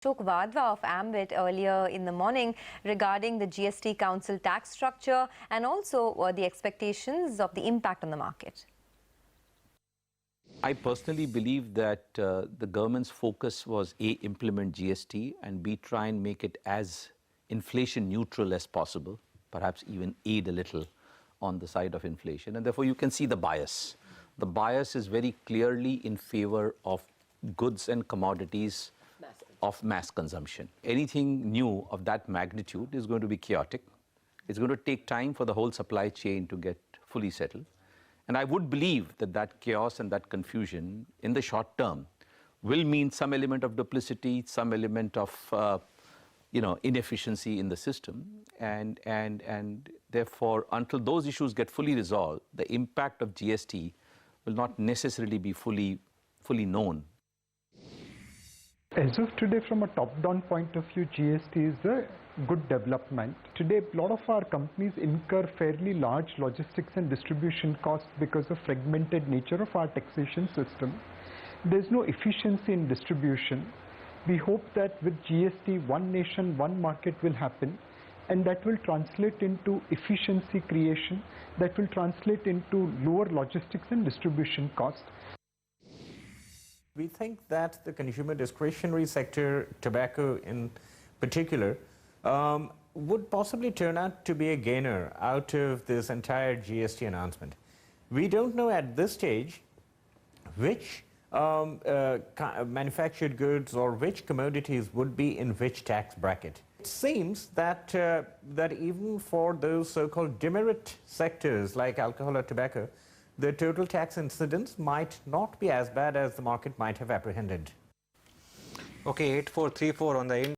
Ashok Vadva of Ambit earlier in the morning regarding the GST Council tax structure and also the expectations of the impact on the market. I personally believe that the government's focus was A, implement GST, and B, try and make it as inflation neutral as possible, perhaps even aid a little on the side of inflation. And therefore, you can see the bias. The bias is very clearly in favor of goods and commodities of mass consumption. Anything new of that magnitude is going to be chaotic. It's going to take time for the whole supply chain to get fully settled. And I would believe that that chaos and that confusion in the short term will mean some element of duplicity, some element of inefficiency in the system. And therefore, until those issues get fully resolved, the impact of GST will not necessarily be fully known. As of today, from a top-down point of view, GST is a good development. Today, a lot of our companies incur fairly large logistics and distribution costs because of fragmented nature of our taxation system. There's no efficiency in distribution. We hope that with GST, one nation, one market will happen, and that will translate into efficiency creation, that will translate into lower logistics and distribution costs. We think that the consumer discretionary sector, tobacco in particular, would possibly turn out to be a gainer out of this entire GST announcement. We don't know at this stage which manufactured goods or which commodities would be in which tax bracket. It seems that, that even for those so-called demerit sectors like alcohol or tobacco, the total tax incidence might not be as bad as the market might have apprehended. Okay, 8434 on the